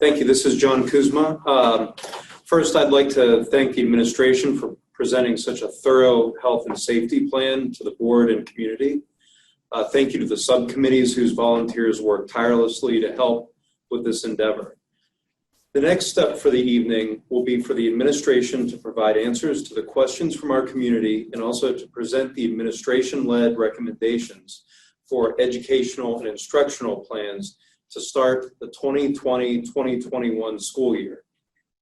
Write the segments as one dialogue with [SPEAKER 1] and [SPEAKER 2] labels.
[SPEAKER 1] Thank you. This is John Kuzner. First, I'd like to thank the administration for presenting such a thorough health and safety plan to the board and community. Thank you to the subcommittees whose volunteers work tirelessly to help with this endeavor. The next step for the evening will be for the administration to provide answers to the questions from our community and also to present the administration-led recommendations for educational and instructional plans to start the 2020-2021 school year.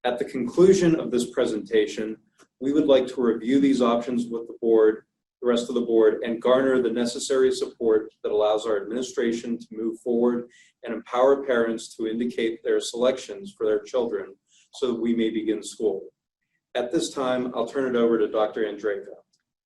[SPEAKER 1] At the conclusion of this presentation, we would like to review these options with the board, the rest of the board, and garner the necessary support that allows our administration to move forward and empower parents to indicate their selections for their children so that we may begin school. At this time, I'll turn it over to Dr. Andreyko.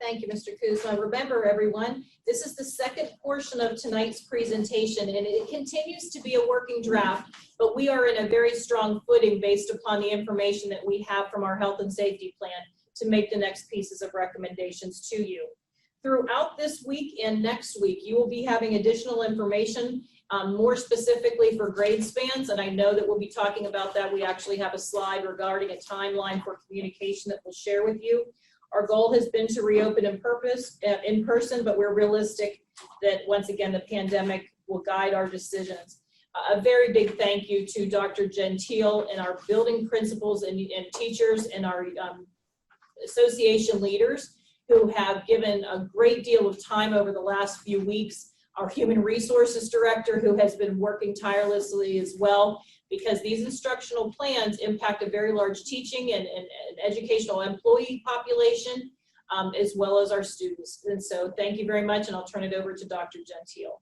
[SPEAKER 2] Thank you, Mr. Kuzner. Remember, everyone, this is the second portion of tonight's presentation, and it continues to be a working draft, but we are in a very strong footing based upon the information that we have from our health and safety plan to make the next pieces of recommendations to you. Throughout this week and next week, you will be having additional information, more specifically for grade spans, and I know that we'll be talking about that. We actually have a slide regarding a timeline for communication that we'll share with you. Our goal has been to reopen in person, but we're realistic that once again, the pandemic will guide our decisions. A very big thank you to Dr. Gentile and our building principals and teachers and our association leaders who have given a great deal of time over the last few weeks. Our human resources director who has been working tirelessly as well, because these instructional plans impact a very large teaching and educational employee population, as well as our students. And so thank you very much, and I'll turn it over to Dr. Gentile.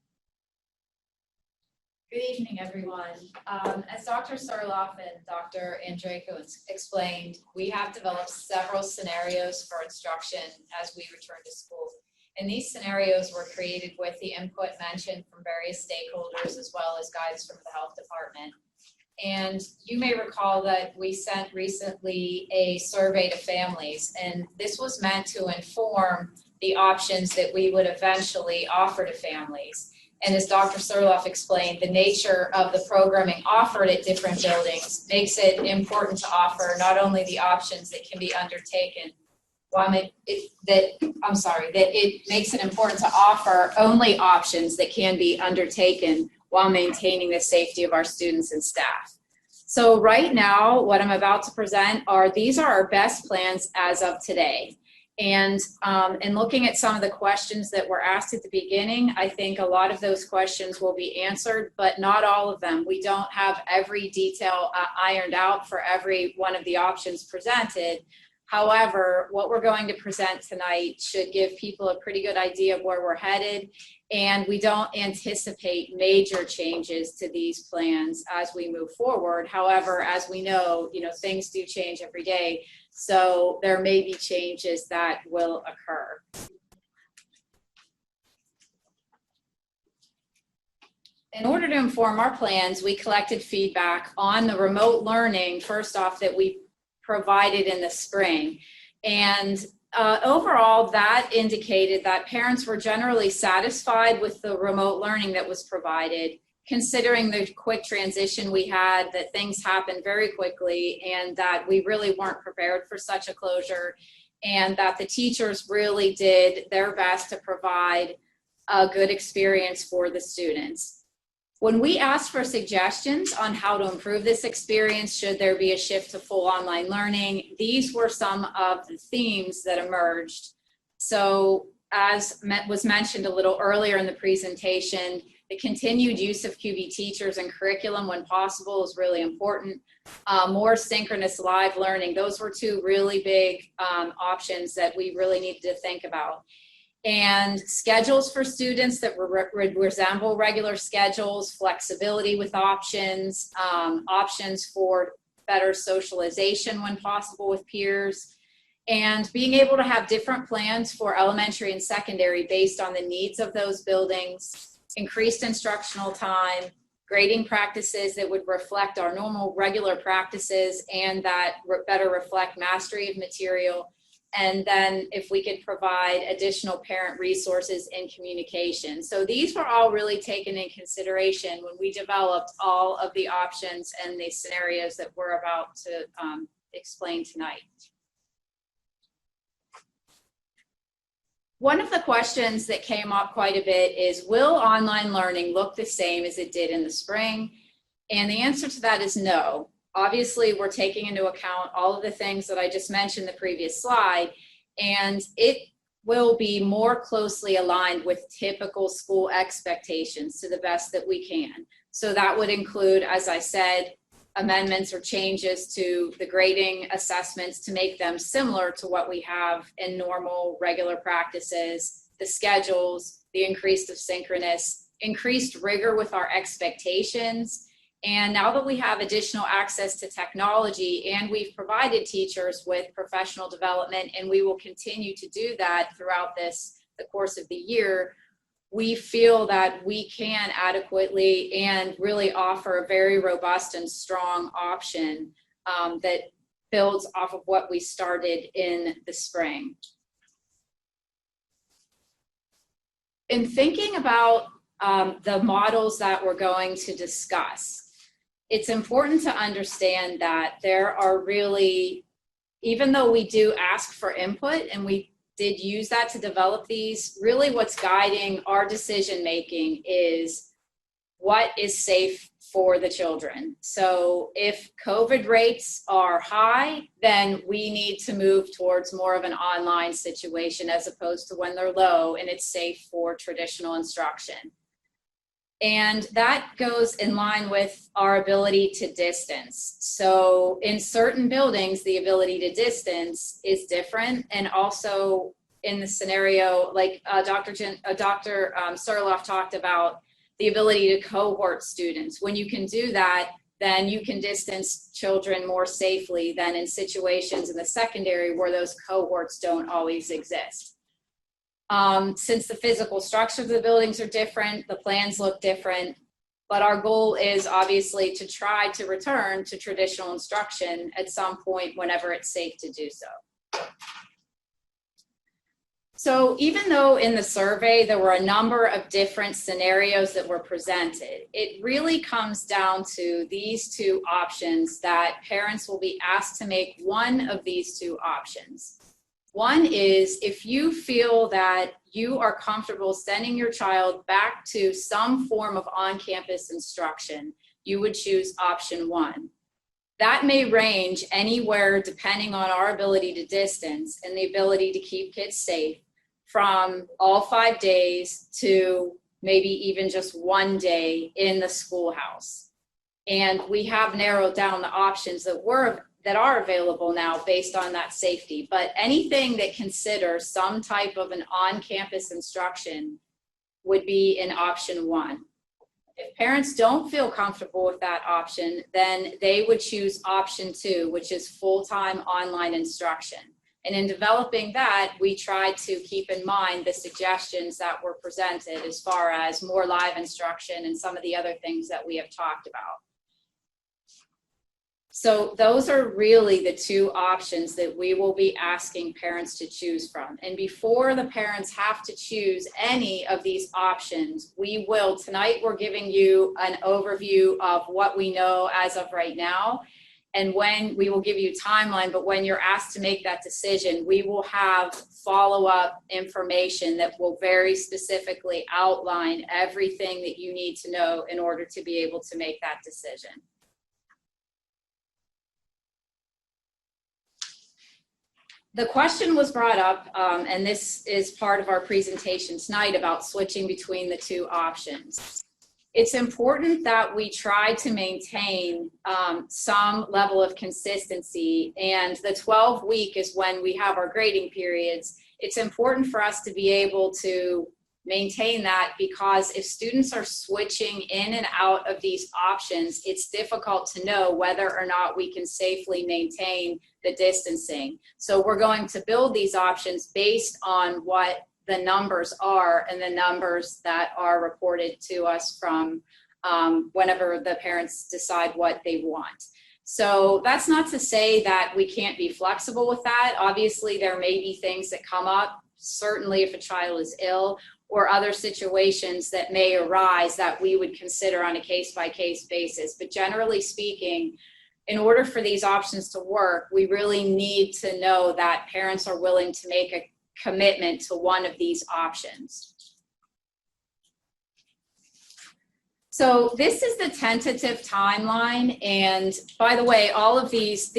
[SPEAKER 3] Good evening, everyone. As Dr. Surloff and Dr. Andreyko explained, we have developed several scenarios for instruction as we return to school. And these scenarios were created with the input mentioned from various stakeholders as well as guidance from the health department. And you may recall that we sent recently a survey to families, and this was meant to inform the options that we would eventually offer to families. And as Dr. Surloff explained, the nature of the programming offered at different buildings makes it important to offer not only the options that can be undertaken, it makes it important to offer only options that can be undertaken while maintaining the safety of our students and staff. So right now, what I'm about to present these are our best plans as of today. And in looking at some of the questions that were asked at the beginning, I think a lot of those questions will be answered, but not all of them. We don't have every detail ironed out for every one of the options presented. However, what we're going to present tonight should give people a pretty good idea of where we're headed, and we don't anticipate major changes to these plans as we move forward. However, as we know, things do change every day, so there may be changes that will occur. In order to inform our plans, we collected feedback on the remote learning, first off, that we provided in the spring. And overall, that indicated that parents were generally satisfied with the remote learning that was provided, considering the quick transition we had, that things happened very quickly, and that we really weren't prepared for such a closure, and that the teachers really did their best to provide a good experience for the students. When we asked for suggestions on how to improve this experience, should there be a shift to full online learning, these were some of the themes that emerged. So as was mentioned a little earlier in the presentation, the continued use of QB teachers and curriculum when possible is really important. More synchronous live learning, those were two really big options that we really needed to think about. And schedules for students that resemble regular schedules, flexibility with options, options for better socialization when possible with peers, and being able to have different plans for elementary and secondary based on the needs of those buildings, increased instructional time, grading practices that would reflect our normal regular practices and that better reflect mastery of material, and then if we could provide additional parent resources and communication. So these were all really taken in consideration when we developed all of the options and the scenarios that we're about to explain tonight. One of the questions that came up quite a bit is, will online learning look the same as it did in the spring? And the answer to that is no. Obviously, we're taking into account all of the things that I just mentioned in the previous slide, and it will be more closely aligned with typical school expectations to the best that we can. So that would include, as I said, amendments or changes to the grading assessments to make them similar to what we have in normal, regular practices, the schedules, the increased of synchronous, increased rigor with our expectations. And now that we have additional access to technology and we've provided teachers with professional development, and we will continue to do that throughout the course of the year, we feel that we can adequately and really offer a very robust and strong option that builds off of what we started in the spring. In thinking about the models that we're going to discuss, it's important to understand that there are really, even though we do ask for input and we did use that to develop these, really what's guiding our decision making is what is safe for the children. So if COVID rates are high, then we need to move towards more of an online situation as opposed to when they're low and it's safe for traditional instruction. And that goes in line with our ability to distance. So in certain buildings, the ability to distance is different. And also in the scenario, like Dr. Surloff talked about, the ability to cohort students. When you can do that, then you can distance children more safely than in situations in the secondary where those cohorts don't always exist. Since the physical structure of the buildings are different, the plans look different, but our goal is obviously to try to return to traditional instruction at some point whenever it's safe to do so. So even though in the survey there were a number of different scenarios that were presented, it really comes down to these two options that parents will be asked to make one of these two options. One is if you feel that you are comfortable sending your child back to some form of on-campus instruction, you would choose option one. That may range anywhere depending on our ability to distance and the ability to keep kids safe, from all 5 days to maybe even just 1 day in the schoolhouse. And we have narrowed down the options that are available now based on that safety. But anything that considers some type of an on-campus instruction would be in option one. If parents don't feel comfortable with that option, then they would choose option two, which is full-time online instruction. And in developing that, we tried to keep in mind the suggestions that were presented as far as more live instruction and some of the other things that we have talked about. So those are really the two options that we will be asking parents to choose from. And before the parents have to choose any of these options, tonight we're giving you an overview of what we know as of right now. And when we will give you a timeline, but when you're asked to make that decision, we will have follow-up information that will very specifically outline everything that you need to know in order to be able to make that decision. The question was brought up, and this is part of our presentation tonight, about switching between the two options. It's important that we try to maintain some level of consistency, and the 12-week is when we have our grading periods. It's important for us to be able to maintain that, because if students are switching in and out of these options, it's difficult to know whether or not we can safely maintain the distancing. So we're going to build these options based on what the numbers are and the numbers that are reported to us from whenever the parents decide what they want. So that's not to say that we can't be flexible with that. Obviously, there may be things that come up, certainly if a child is ill, or other situations that may arise that we would consider on a case-by-case basis. But generally speaking, in order for these options to work, we really need to know that parents are willing to make a commitment to one of these options. So this is the tentative timeline. And by the way, all of this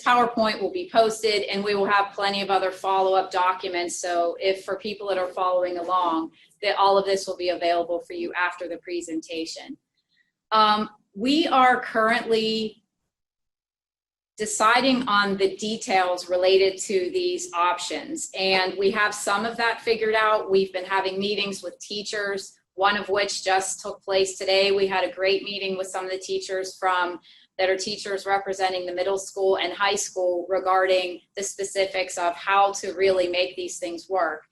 [SPEAKER 3] PowerPoint will be posted, and we will have plenty of other follow-up documents. So if for people that are following along, that all of this will be available for you after the presentation. We are currently deciding on the details related to these options, and we have some of that figured out. We've been having meetings with teachers, one of which just took place today. We had a great meeting with some of the teachers that are teachers representing the middle school and high school regarding the specifics of how to really make these things work.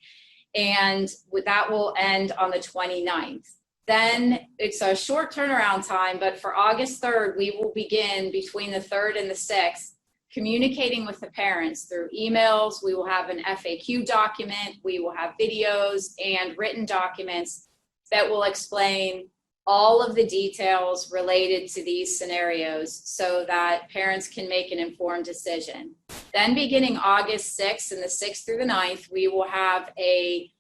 [SPEAKER 3] And that will end on the 29th. Then it's a short turnaround time, but for August 3rd, we will begin between the 3rd and the 6th communicating with the parents through emails. We will have an FAQ document. We will have videos and written documents that will explain all of the details related to these scenarios so that parents can make an informed decision. Then beginning August 6th and the 6th through the 9th, we will have a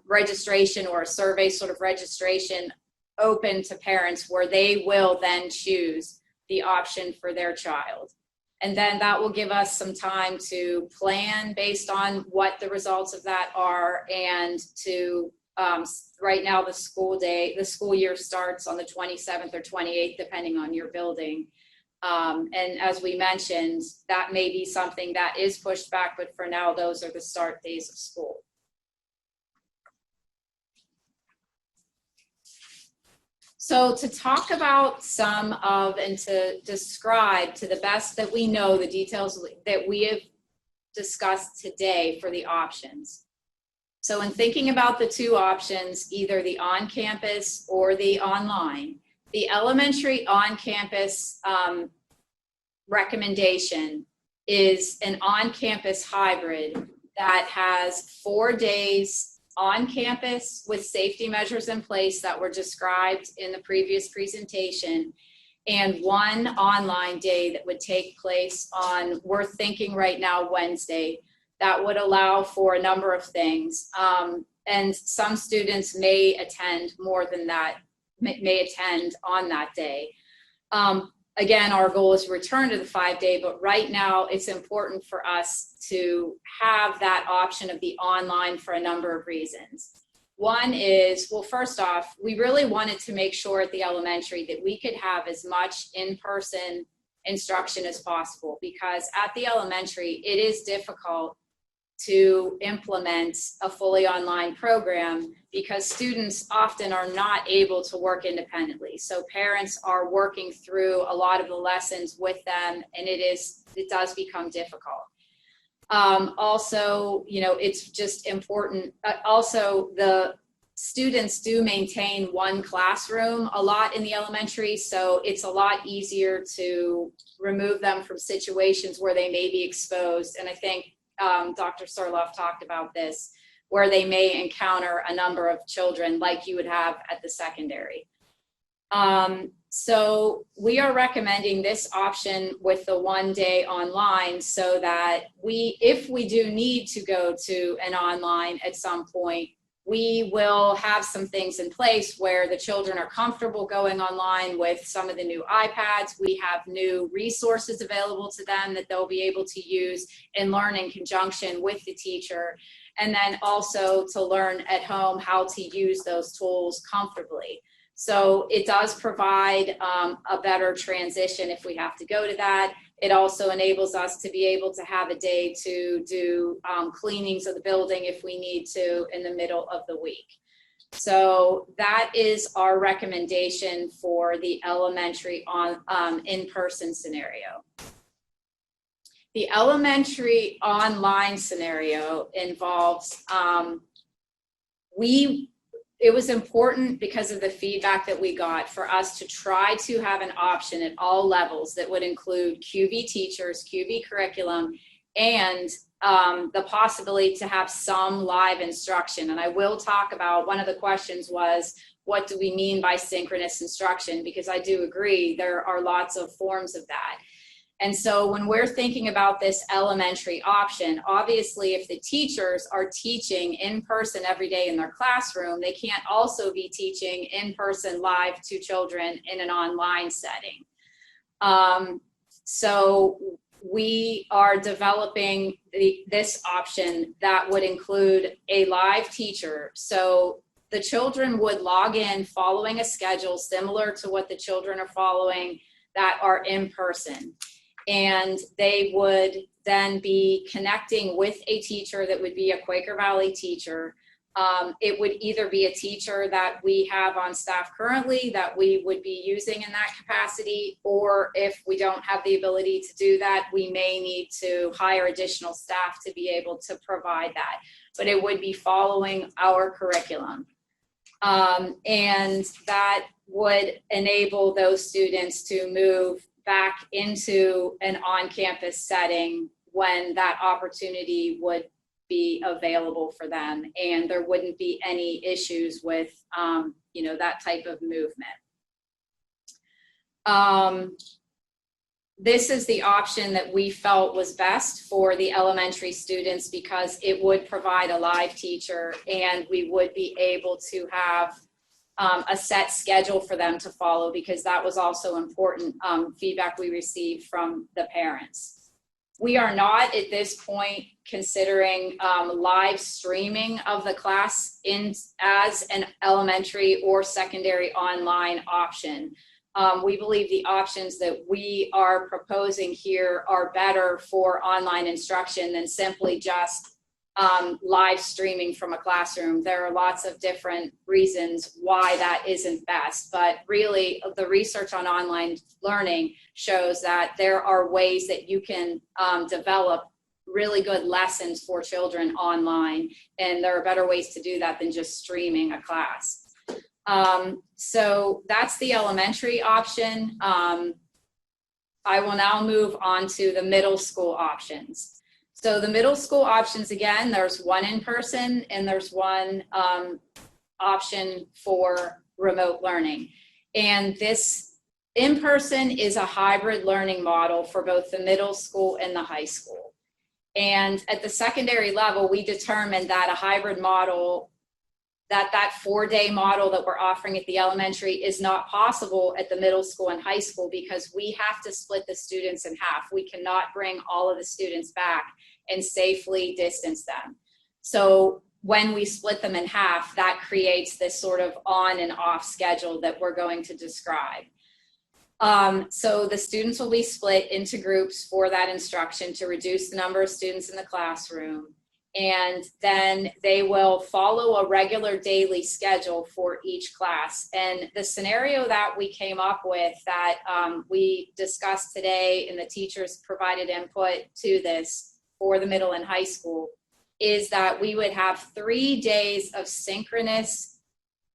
[SPEAKER 3] registration or a survey sort of registration open to parents where they will then choose the option for their child. And then that will give us some time to plan based on what the results of that are, and to right now the school year starts on the 27th or 28th, depending on your building. And as we mentioned, that may be something that is pushed back, but for now, those are the start days of school. So to talk about some of and to describe to the best that we know the details that we have discussed today for the options. So in thinking about the two options, either the on-campus or the online, the elementary on-campus recommendation is an on-campus hybrid that has 4 days on campus with safety measures in place that were described in the previous presentation, and 1 online day that would take place on, we're thinking right now, Wednesday. That would allow for a number of things. And some students may attend more than that, may attend on that day. Again, our goal is to return to the 5-day, but right now it's important for us to have that option of the online for a number of reasons. One is, well, first off, we really wanted to make sure at the elementary that we could have as much in-person instruction as possible, because at the elementary, it is difficult to implement a fully online program because students often are not able to work independently. So parents are working through a lot of the lessons with them, and it does become difficult. Also, it's just important. Also, the students do maintain one classroom a lot in the elementary, so it's a lot easier to remove them from situations where they may be exposed. And I think Dr. Surloff talked about this, where they may encounter a number of children like you would have at the secondary. So we are recommending this option with the 1 day online so that if we do need to go to an online at some point, we will have some things in place where the children are comfortable going online with some of the new iPads. We have new resources available to them that they'll be able to use and learn in conjunction with the teacher. And then also to learn at home how to use those tools comfortably. So it does provide a better transition if we have to go to that. It also enables us to be able to have a day to do cleanings of the building if we need to in the middle of the week. So that is our recommendation for the elementary in-person scenario. The elementary online scenario involves, we it was important because of the feedback that we got for us to try to have an option at all levels that would include QV teachers, QV curriculum, and the possibility to have some live instruction. And I will talk about, one of the questions was, what do we mean by synchronous instruction? Because I do agree there are lots of forms of that. And so when we're thinking about this elementary option, obviously if the teachers are teaching in person every day in their classroom, they can't also be teaching in person live to children in an online setting. So we are developing this option that would include a live teacher. So the children would log in following a schedule similar to what the children are following that are in person. And they would then be connecting with a teacher that would be a Quaker Valley teacher. It would either be a teacher that we have on staff currently that we would be using in that capacity, or if we don't have the ability to do that, we may need to hire additional staff to be able to provide that. But it would be following our curriculum. And that would enable those students to move back into an on-campus setting when that opportunity would be available for them, and there wouldn't be any issues with that type of movement. This is the option that we felt was best for the elementary students because it would provide a live teacher, and we would be able to have a set schedule for them to follow, because that was also important feedback we received from the parents. We are not at this point considering live streaming of the class as an elementary or secondary online option. We believe the options that we are proposing here are better for online instruction than simply just live streaming from a classroom. There are lots of different reasons why that isn't best, but really the research on online learning shows that there are ways that you can develop really good lessons for children online, and there are better ways to do that than just streaming a class. So that's the elementary option. I will now move on to the middle school options. So the middle school options, again, there's one in person and there's one option for remote learning. And this in person is a hybrid learning model for both the middle school and the high school. And at the secondary level, we determined that a hybrid model, that 4-day model that we're offering at the elementary is not possible at the middle school and high school, because we have to split the students in half. We cannot bring all of the students back and safely distance them. So when we split them in half, that creates this sort of on and off schedule that we're going to describe. So the students will be split into groups for that instruction to reduce the number of students in the classroom. And then they will follow a regular daily schedule for each class. And the scenario that we came up with that we discussed today, and the teachers provided input to this for the middle and high school, is that we would have 3 days of synchronous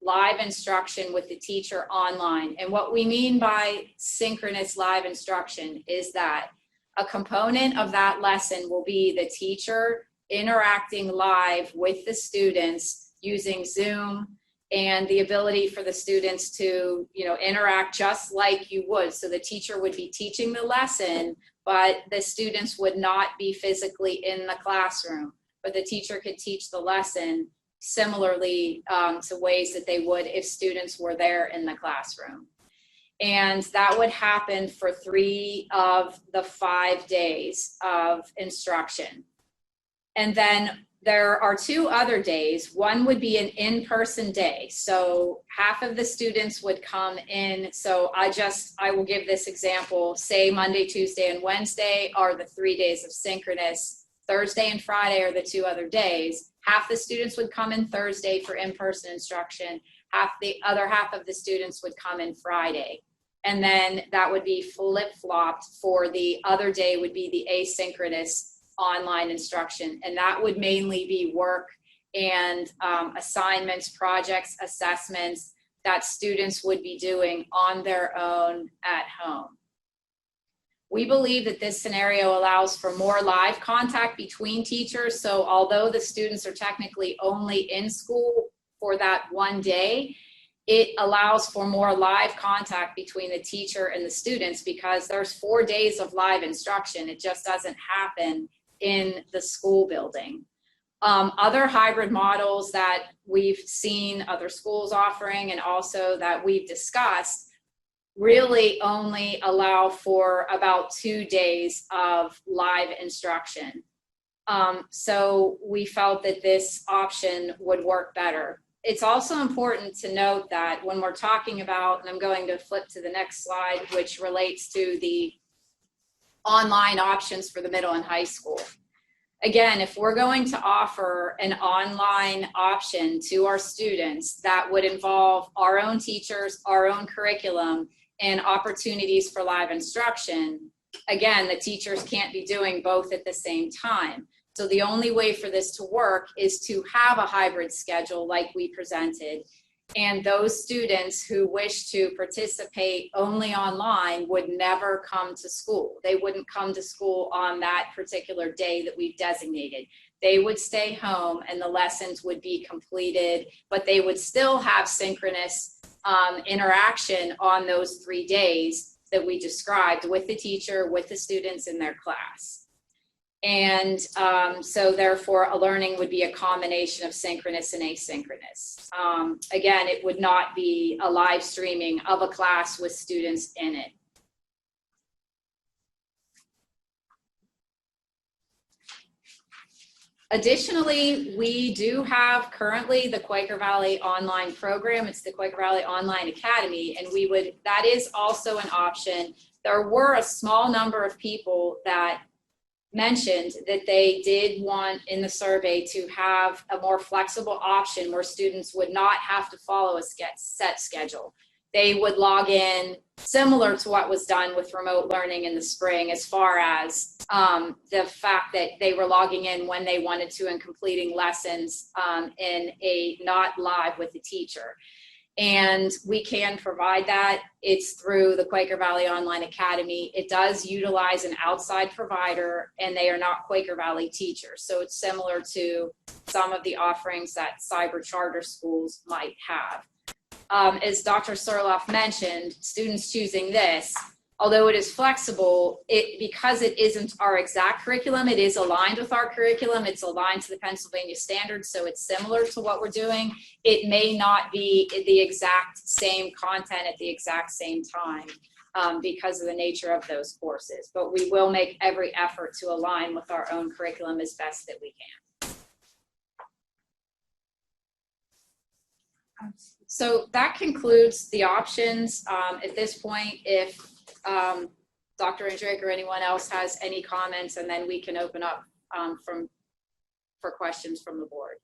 [SPEAKER 3] live instruction with the teacher online. And what we mean by synchronous live instruction is that a component of that lesson will be the teacher interacting live with the students using Zoom, and the ability for the students to, interact just like you would. So the teacher would be teaching the lesson, but the students would not be physically in the classroom, but the teacher could teach the lesson similarly to ways that they would if students were there in the classroom. And that would happen for 3 of the 5 days of instruction. And then there are 2 other days. One would be an in-person day. So half of the students would come in. So I will give this example. Say Monday, Tuesday, and Wednesday are the 3 days of synchronous. Thursday and Friday are the 2 other days. Half the students would come in Thursday for in-person instruction. The other half of the students would come in Friday. And then that would be flip-flopped for the other day would be the asynchronous online instruction. And that would mainly be work and assignments, projects, assessments that students would be doing on their own at home. We believe that this scenario allows for more live contact between teachers. So although the students are technically only in school for that one day, it allows for more live contact between the teacher and the students because there's 4 days of live instruction. It just doesn't happen in the school building. Other hybrid models that we've seen other schools offering and also that we've discussed really only allow for about 2 days of live instruction. So we felt that this option would work better. It's also important to note that when we're talking about, and I'm going to flip to the next slide, which relates to the online options for the middle and high school. Again, if we're going to offer an online option to our students that would involve our own teachers, our own curriculum, and opportunities for live instruction, again, the teachers can't be doing both at the same time. So the only way for this to work is to have a hybrid schedule like we presented. And those students who wish to participate only online would never come to school. They wouldn't come to school on that particular day that we've designated. They would stay home and the lessons would be completed, but they would still have synchronous interaction on those 3 days that we described with the teacher, with the students in their class. And so therefore a learning would be a combination of synchronous and asynchronous. Again, it would not be a live streaming of a class with students in it. Additionally, we do have currently the Quaker Valley online program. It's the Quaker Valley Online Academy, and that is also an option. There were a small number of people that mentioned that they did want in the survey to have a more flexible option where students would not have to follow a set schedule. They would log in similar to what was done with remote learning in the spring, as far as the fact that they were logging in when they wanted to and completing lessons in a not live with the teacher. And we can provide that. It's through the Quaker Valley Online Academy. It does utilize an outside provider, and they are not Quaker Valley teachers. So it's similar to some of the offerings that cyber charter schools might have. As Dr. Surloff mentioned, students choosing this, although it is flexible, because it isn't our exact curriculum, it is aligned with our curriculum, it's aligned to the Pennsylvania standards, so it's similar to what we're doing. It may not be the exact same content at the exact same time because of the nature of those courses, but we will make every effort to align with our own curriculum as best that we can. So that concludes the options. At this point, if Dr. Indrick or anyone else has any comments, and then we can open up for questions from the board.